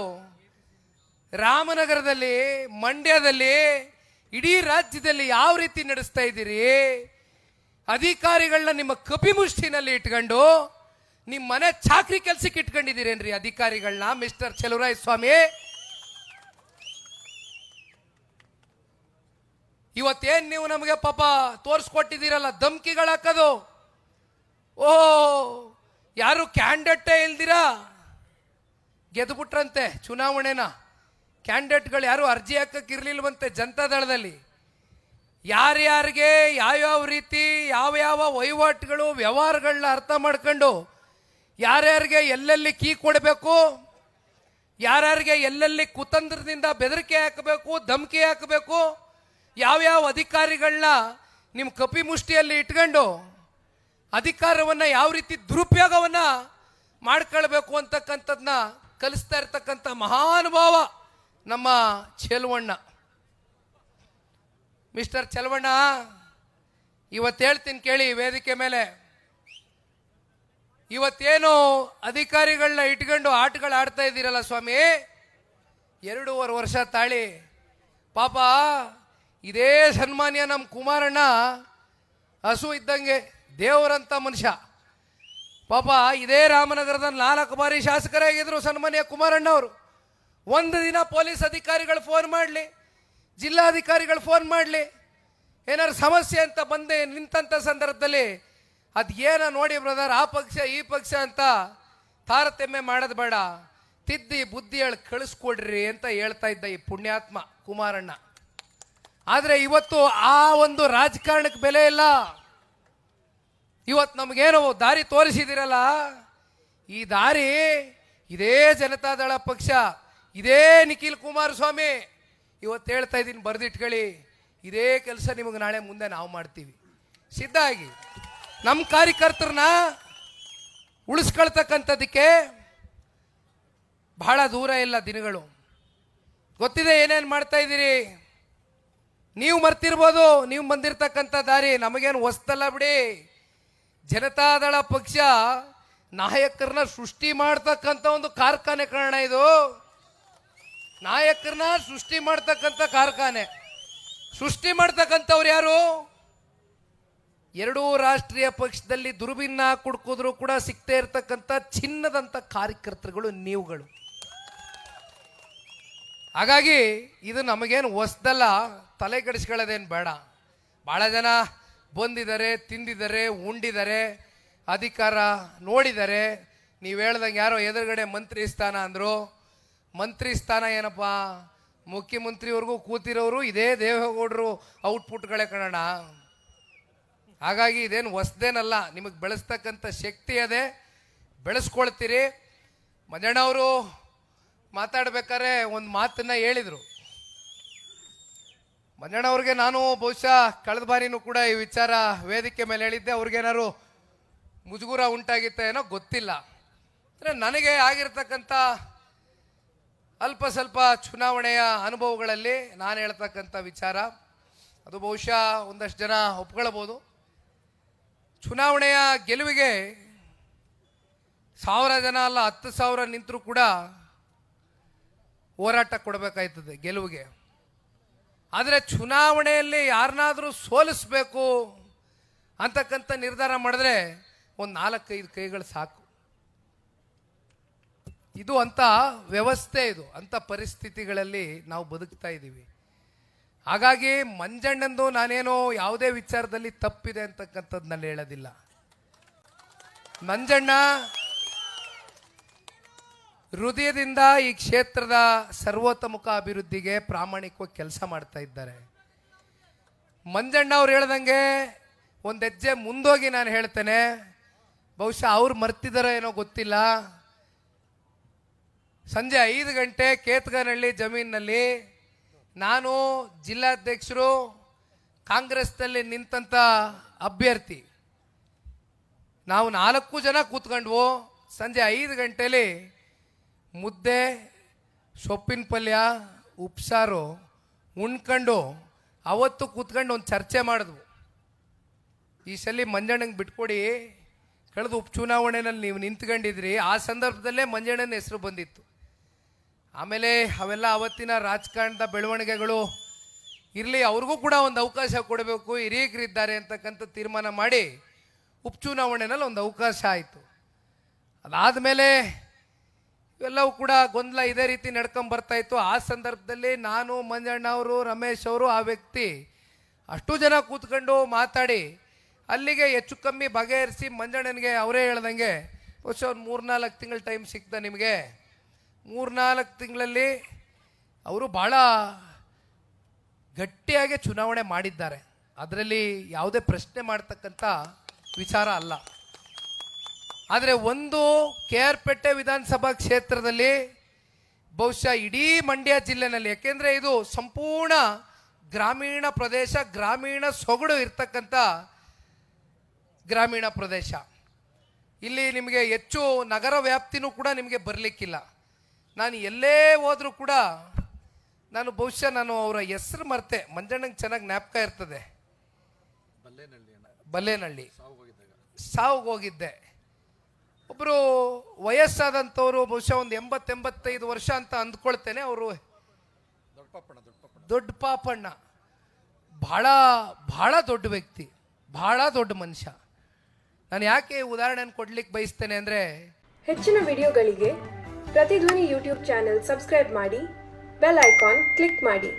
ರಾಮನಗರದಲ್ಲಿ, ಮಂಡ್ಯದಲ್ಲಿ, ಇಡೀ ರಾಜ್ಯದಲ್ಲಿ ಯಾವ ರೀತಿ ನಡೆಸ್ತಾ ಇದ್ದೀರಿ? ಅಧಿಕಾರಿಗಳನ್ನ ನಿಮ್ಮ ಕಪಿಮುಷ್ಟಿನಲ್ಲಿ ಇಟ್ಕೊಂಡು ನಿಮ್ಮ ಮನೆ ಚಾಕ್ರಿ ಕೆಲ್ಸಕ್ಕೆ ಇಟ್ಕೊಂಡಿದ್ದೀರೇನ್ರಿ ಅಧಿಕಾರಿಗಳನ್ನ, ಮಿಸ್ಟರ್ ಚಲುವರಾಯಸ್ವಾಮಿ? ಇವತ್ತೇನ್ ನೀವು ನಮಗೆ ಪಾಪ ತೋರಿಸ್ಕೊಟ್ಟಿದ್ದೀರಲ್ಲ, ಧಮ್ಕಿಗಳು ಹಾಕೋದು. ಓ ಯಾರು ಕ್ಯಾಂಡಿಡೇಟೇ ಇಲ್ದಿರಾ ಗೆದ್ದುಬಿಟ್ರಂತೆ ಚುನಾವಣೆನ. ಕ್ಯಾಂಡಿಡೇಟ್ಗಳು ಯಾರು ಅರ್ಜಿ ಹಾಕಕ್ಕಿರ್ಲಿಲ್ವಂತೆ ಜನತಾದಳದಲ್ಲಿ. ಯಾರ್ಯಾರಿಗೆ ಯಾವ್ಯಾವ ರೀತಿ ಯಾವ ವಹಿವಾಟುಗಳು ವ್ಯವಹಾರಗಳನ್ನ ಅರ್ಥ ಮಾಡ್ಕೊಂಡು ಯಾರ್ಯಾರಿಗೆ ಎಲ್ಲೆಲ್ಲಿ ಕೀ ಕೊಡಬೇಕು, ಯಾರ್ಯಾರಿಗೆ ಎಲ್ಲೆಲ್ಲಿ ಕುತಂತ್ರದಿಂದ ಬೆದರಿಕೆ ಹಾಕಬೇಕು, ಧಮಕಿ ಹಾಕಬೇಕು, ಯಾವ್ಯಾವ ಅಧಿಕಾರಿಗಳನ್ನ ನಿಮ್ಮ ಕಪಿಮುಷ್ಟಿಯಲ್ಲಿ ಇಟ್ಕೊಂಡು ಅಧಿಕಾರವನ್ನು ಯಾವ ರೀತಿ ದುರುಪಯೋಗವನ್ನು ಮಾಡ್ಕೊಳ್ಬೇಕು ಅಂತಕ್ಕಂಥದ್ದನ್ನ ಕಲಿಸ್ತಾ ಇರ್ತಕ್ಕಂಥ ಮಹಾನುಭಾವ ನಮ್ಮ ಚೆಲುವಣ್ಣ. ಮಿಸ್ಟರ್ ಚೆಲುವಣ್ಣ, ಇವತ್ತು ಹೇಳ್ತೀನಿ ಕೇಳಿ ವೇದಿಕೆ ಮೇಲೆ. ಇವತ್ತೇನು ಅಧಿಕಾರಿಗಳನ್ನ ಇಟ್ಕೊಂಡು ಆಟಗಳು ಆಡ್ತಾ ಇದ್ದೀರಲ್ಲ ಸ್ವಾಮಿ, 2.5 ವರ್ಷ ತಾಳಿ ಪಾಪ ಇದೇ ಸನ್ಮಾನ್ಯ ನಮ್ಮ ಕುಮಾರಣ್ಣ ಹಸು ಇದ್ದಂಗೆ ದೇವರಂತ ಮನುಷ್ಯ. ಪಾಪ ಇದೇ ರಾಮನಗರದ 4 ಬಾರಿ ಶಾಸಕರಾಗಿದ್ರು ಸನ್ಮಾನ್ಯ ಕುಮಾರಣ್ಣ ಅವರು. ಒಂದು ದಿನ ಪೊಲೀಸ್ ಅಧಿಕಾರಿಗಳು ಫೋನ್ ಮಾಡಲಿ, ಜಿಲ್ಲಾಧಿಕಾರಿಗಳು ಫೋನ್ ಮಾಡಲಿ, ಏನಾದ್ರು ಸಮಸ್ಯೆ ಅಂತ ಬಂದೆ ನಿಂತಂಥ ಸಂದರ್ಭದಲ್ಲಿ ಅದೇನ ನೋಡಿ ಬ್ರದರ್, ಆ ಪಕ್ಷ ಈ ಪಕ್ಷ ಅಂತ ತಾರತಮ್ಯ ಮಾಡೋದು ಬೇಡ, ತಿದ್ದಿ ಬುದ್ಧಿ ಹೇಳಿ ಕಳಿಸ್ಕೊಡ್ರಿ ಅಂತ ಹೇಳ್ತಾ ಇದ್ದ ಈ ಪುಣ್ಯಾತ್ಮ ಕುಮಾರಣ್ಣ. ಆದರೆ ಇವತ್ತು ಆ ಒಂದು ರಾಜಕಾರಣಕ್ಕೆ ಬೆಲೆ ಇಲ್ಲ. ಇವತ್ತು ನಮಗೇನು ದಾರಿ ತೋರಿಸಿದಿರಲ್ಲ, ಈ ದಾರಿ ಇದೇ ಜನತಾದಳ ಪಕ್ಷ, ಇದೇ ನಿಖಿಲ್ ಕುಮಾರಸ್ವಾಮಿ. ಇವತ್ತು ಹೇಳ್ತಾ ಇದ್ದೀನಿ, ಬರೆದಿಟ್ಕೊಳ್ಳಿ, ಇದೇ ಕೆಲಸ ನಿಮಗೆ ನಾಳೆ ಮುಂದೆ ನಾವು ಮಾಡ್ತೀವಿ. ಸಿದ್ಧ ಆಗಿ ನಮ್ಮ ಕಾರ್ಯಕರ್ತರನ್ನ ಉಳಿಸ್ಕೊಳ್ತಕ್ಕಂಥದ್ದಕ್ಕೆ ಬಹಳ ದೂರ ಇಲ್ಲ ದಿನಗಳು. ಗೊತ್ತಿದೆ ಏನೇನು ಮಾಡ್ತಾ ಇದ್ದೀರಿ. ನೀವು ಮರ್ತಿರ್ಬೋದು, ನೀವು ಬಂದಿರತಕ್ಕಂಥ ದಾರಿ ನಮಗೇನು ಹೊಸ್ತಲ್ಲ ಬಿಡಿ. ಜನತಾದಳ ಪಕ್ಷ ನಾಯಕರನ್ನ ಸೃಷ್ಟಿ ಮಾಡ್ತಕ್ಕಂಥ ಒಂದು ಕಾರ್ಖಾನೆ ಕಾರಣ ಇದು. ನಾಯಕರನ್ನ ಸೃಷ್ಟಿ ಮಾಡ್ತಕ್ಕಂಥ ಕಾರ್ಖಾನೆ. ಸೃಷ್ಟಿ ಮಾಡ್ತಕ್ಕಂಥವ್ರು ಯಾರು? 2 ರಾಷ್ಟ್ರೀಯ ಪಕ್ಷದಲ್ಲಿ ದುರ್ಬಿನ್ನ ಕುಡ್ಕಿದ್ರು ಕೂಡ ಸಿಗ್ತಾ ಇರ್ತಕ್ಕಂಥ ಚಿನ್ನದಂಥ ಕಾರ್ಯಕರ್ತರುಗಳು ನೀವುಗಳು. ಹಾಗಾಗಿ ಇದು ನಮಗೇನು ಹೊಸ್ದಲ್ಲ, ತಲೆ ಕೆಡಿಸ್ಕೊಳ್ಳೋದೇನು ಬೇಡ. ಭಾಳ ಜನ ಬಂದಿದ್ದಾರೆ, ತಿಂದಿದ್ದಾರೆ, ಉಂಡಿದ್ದಾರೆ, ಅಧಿಕಾರ ನೋಡಿದ್ದಾರೆ. ನೀವು ಹೇಳ್ದಂಗೆ ಯಾರೋ ಎದುರುಗಡೆ ಮಂತ್ರಿ ಸ್ಥಾನ ಅಂದರು. ಮಂತ್ರಿ ಸ್ಥಾನ ಏನಪ್ಪ, ಮುಖ್ಯಮಂತ್ರಿವರೆಗೂ ಕೂತಿರೋರು ಇದೇ ದೇವೇಗೌಡರು ಔಟ್ಪುಟ್ಗಳೇ ಕಣೋಣ. ಹಾಗಾಗಿ ಇದೇನು ಹೊಸ್ದೇನಲ್ಲ, ನಿಮಗೆ ಬೆಳೆಸ್ತಕ್ಕಂಥ ಶಕ್ತಿ ಅದೇ, ಬೆಳೆಸ್ಕೊಳ್ತೀರಿ. ಮಂಜಣ್ಣವರು ಮಾತಾಡ್ಬೇಕಾದ್ರೆ ಒಂದು ಮಾತನ್ನ ಹೇಳಿದರು. ಮಂಜಣ್ಣವ್ರಿಗೆ ನಾನು ಬಹುಶಃ ಕಳೆದ ಬಾರಿನೂ ಕೂಡ ಈ ವಿಚಾರ ವೇದಿಕೆ ಮೇಲೆ ಹೇಳಿದ್ದೆ. ಅವ್ರಿಗೇನಾದ್ರು ಮುಜುಗುರ ಉಂಟಾಗಿತ್ತ ಏನೋ ಗೊತ್ತಿಲ್ಲ. ಅಂದರೆ ನನಗೆ ಆಗಿರ್ತಕ್ಕಂಥ ಅಲ್ಪ ಸ್ವಲ್ಪ ಚುನಾವಣೆಯ ಅನುಭವಗಳಲ್ಲಿ ನಾನು ಹೇಳ್ತಕ್ಕಂಥ ವಿಚಾರ ಅದು ಬಹುಶಃ ಒಂದಷ್ಟು ಜನ ಒಪ್ಕೊಳ್ಬೋದು. ಚುನಾವಣೆಯ ಗೆಲುವಿಗೆ 1000 ಜನ ಅಲ್ಲ 10,000 ನಿಂತರೂ ಕೂಡ ಹೋರಾಟ ಕೊಡಬೇಕಾಯ್ತದೆ ಗೆಲುವಿಗೆ. ಆದರೆ ಚುನಾವಣೆಯಲ್ಲಿ ಯಾರನ್ನಾದರೂ ಸೋಲಿಸಬೇಕು ಅಂತಕ್ಕಂಥ ನಿರ್ಧಾರ ಮಾಡಿದ್ರೆ ಒಂದು 4-5 ಕೈಗಳು ಸಾಕು. ಇದು ಅಂಥ ವ್ಯವಸ್ಥೆ, ಇದು ಅಂಥ ಪರಿಸ್ಥಿತಿಗಳಲ್ಲಿ ನಾವು ಬದುಕ್ತಾ ಇದ್ದೀವಿ. ಹಾಗಾಗಿ ಮಂಜಣ್ಣಂದು ನಾನೇನೋ ಯಾವುದೇ ವಿಚಾರದಲ್ಲಿ ತಪ್ಪಿದೆ ಅಂತಕ್ಕಂಥದ್ದು ನಾನು ಹೇಳೋದಿಲ್ಲ. ಮಂಜಣ್ಣ ಹೃದಯದಿಂದ ಈ ಕ್ಷೇತ್ರದ ಸರ್ವತೋಮುಖ ಅಭಿವೃದ್ಧಿಗೆ ಪ್ರಾಮಾಣಿಕವಾಗಿ ಕೆಲಸ ಮಾಡ್ತಾ ಇದ್ದಾರೆ. ಮಂಜಣ್ಣ ಅವ್ರು ಹೇಳ್ದಂಗೆ ಒಂದು ಹೆಜ್ಜೆ ಮುಂದೋಗಿ ನಾನು ಹೇಳ್ತೇನೆ, ಬಹುಶಃ ಅವ್ರು ಮರ್ತಿದಾರೋ ಏನೋ ಗೊತ್ತಿಲ್ಲ. ಸಂಜೆ 5 ಗಂಟೆ ಕೇತಗನಹಳ್ಳಿ ಜಮೀನಿನಲ್ಲಿ ನಾನು ಜಿಲ್ಲಾಧ್ಯಕ್ಷರು ಕಾಂಗ್ರೆಸ್ನಲ್ಲಿ ನಿಂತಂಥ ಅಭ್ಯರ್ಥಿ ನಾವು 4 ಜನ ಕೂತ್ಕೊಂಡ್ವು. ಸಂಜೆ 5 ಗಂಟೆಯಲ್ಲಿ ಮುದ್ದೆ, ಸೊಪ್ಪಿನ ಪಲ್ಯ, ಉಪ್ಸಾರು ಉಣ್ಕೊಂಡು ಅವತ್ತು ಕೂತ್ಕೊಂಡು ಒಂದು ಚರ್ಚೆ ಮಾಡಿದ್ವು. ಈ ಸಲ ಮಂಜಣ್ಣಂಗೆ ಬಿಟ್ಕೊಡಿ, ಕಳೆದ ಉಪಚುನಾವಣೆಯಲ್ಲಿ ನೀವು ನಿಂತ್ಕೊಂಡಿದ್ರಿ, ಆ ಸಂದರ್ಭದಲ್ಲೇ ಮಂಜಣ್ಣನ ಹೆಸರು ಬಂದಿತ್ತು. ಆಮೇಲೆ ಅವೆಲ್ಲ ಅವತ್ತಿನ ರಾಜಕಾರಣದ ಬೆಳವಣಿಗೆಗಳು ಇರಲಿ, ಅವ್ರಿಗೂ ಕೂಡ ಒಂದು ಅವಕಾಶ ಕೊಡಬೇಕು, ಹಿರಿಯರಿದ್ದಾರೆ ಅಂತಕ್ಕಂಥ ತೀರ್ಮಾನ ಮಾಡಿ ಉಪಚುನಾವಣೆಯಲ್ಲಿ ಒಂದು ಅವಕಾಶ ಆಯಿತು. ಅದಾದಮೇಲೆ ಇವೆಲ್ಲವೂ ಕೂಡ ಗೊಂದಲ ಇದೇ ರೀತಿ ನಡ್ಕೊಂಬರ್ತಾ ಇತ್ತು. ಆ ಸಂದರ್ಭದಲ್ಲಿ ನಾನು, ಮಂಜಣ್ಣ ಅವರು, ರಮೇಶ್ ಅವರು, ಆ ವ್ಯಕ್ತಿ ಅಷ್ಟು ಜನ ಕೂತ್ಕೊಂಡು ಮಾತಾಡಿ ಅಲ್ಲಿಗೆ ಹೆಚ್ಚು ಕಮ್ಮಿ ಬಗೆಹರಿಸಿ ಮಂಜಣ್ಣನಿಗೆ ಅವರೇ ಹೇಳ್ದಂಗೆ ಬಹುಶಃ ಒಂದು 3-4 ತಿಂಗಳ ಟೈಮ್ ಸಿಕ್ತ ನಿಮಗೆ. 3-4 ತಿಂಗಳಲ್ಲಿ ಅವರು ಭಾಳ ಗಟ್ಟಿಯಾಗಿ ಚುನಾವಣೆ ಮಾಡಿದ್ದಾರೆ. ಅದರಲ್ಲಿ ಯಾವುದೇ ಪ್ರಶ್ನೆ ಮಾಡ್ತಕ್ಕಂಥ ವಿಚಾರ ಅಲ್ಲ. ಆದರೆ ಒಂದು KR ಪೇಟೆ ವಿಧಾನಸಭಾ ಕ್ಷೇತ್ರದಲ್ಲಿ ಬಹುಶಃ ಇಡೀ ಮಂಡ್ಯ ಜಿಲ್ಲೆನಲ್ಲಿ, ಯಾಕೆಂದರೆ ಇದು ಸಂಪೂರ್ಣ ಗ್ರಾಮೀಣ ಪ್ರದೇಶ, ಗ್ರಾಮೀಣ ಸೊಗಡು ಇರ್ತಕ್ಕಂಥ ಗ್ರಾಮೀಣ ಪ್ರದೇಶ. ಇಲ್ಲಿ ನಿಮಗೆ ಹೆಚ್ಚು ನಗರ ವ್ಯಾಪ್ತಿನೂ ಕೂಡ ನಿಮಗೆ ಬರಲಿಕ್ಕಿಲ್ಲ. ನಾನು ಎಲ್ಲೇ ಹೋದರೂ ಕೂಡ ಬಹುಶಃ ನಾನು ಅವರ ಹೆಸರು ಮರ್ತೆ, ಮಂಜಣ್ಣಂಗೆ ಚೆನ್ನಾಗಿ ಜ್ಞಾಪಕ ಇರ್ತದೆ, ಬಲ್ಲೇನಹಳ್ಳಿ ಸಾವುಗೆ ಹೋಗಿದ್ದೆ. ಒಬ್ಬರು ವಯಸ್ಸಾದಂಥವ್ರು, ಬಹುಶಃ ಒಂದು 80-85 ವರ್ಷ ಅಂತ ಅಂದ್ಕೊಳ್ತೇನೆ. ಅವರು ದೊಡ್ಡ ಪಾಪಣ್ಣ, ಭಾಳ ಭಾಳ ದೊಡ್ಡ ವ್ಯಕ್ತಿ, ಭಾಳ ದೊಡ್ಡ ಮನುಷ್ಯ. ನಾನು ಯಾಕೆ ಉದಾಹರಣೆಯನ್ನು ಕೊಡ್ಲಿಕ್ಕೆ ಬಯಸ್ತೇನೆ ಅಂದರೆ, ಹೆಚ್ಚಿನ ವಿಡಿಯೋಗಳಿಗೆ ಪ್ರತಿಧ್ವನಿ ಯೂಟ್ಯೂಬ್ ಚಾನೆಲ್ ಸಬ್ಸ್ಕ್ರೈಬ್ ಮಾಡಿ, ಬೆಲ್ ಐಕಾನ್ ಕ್ಲಿಕ್ ಮಾಡಿ.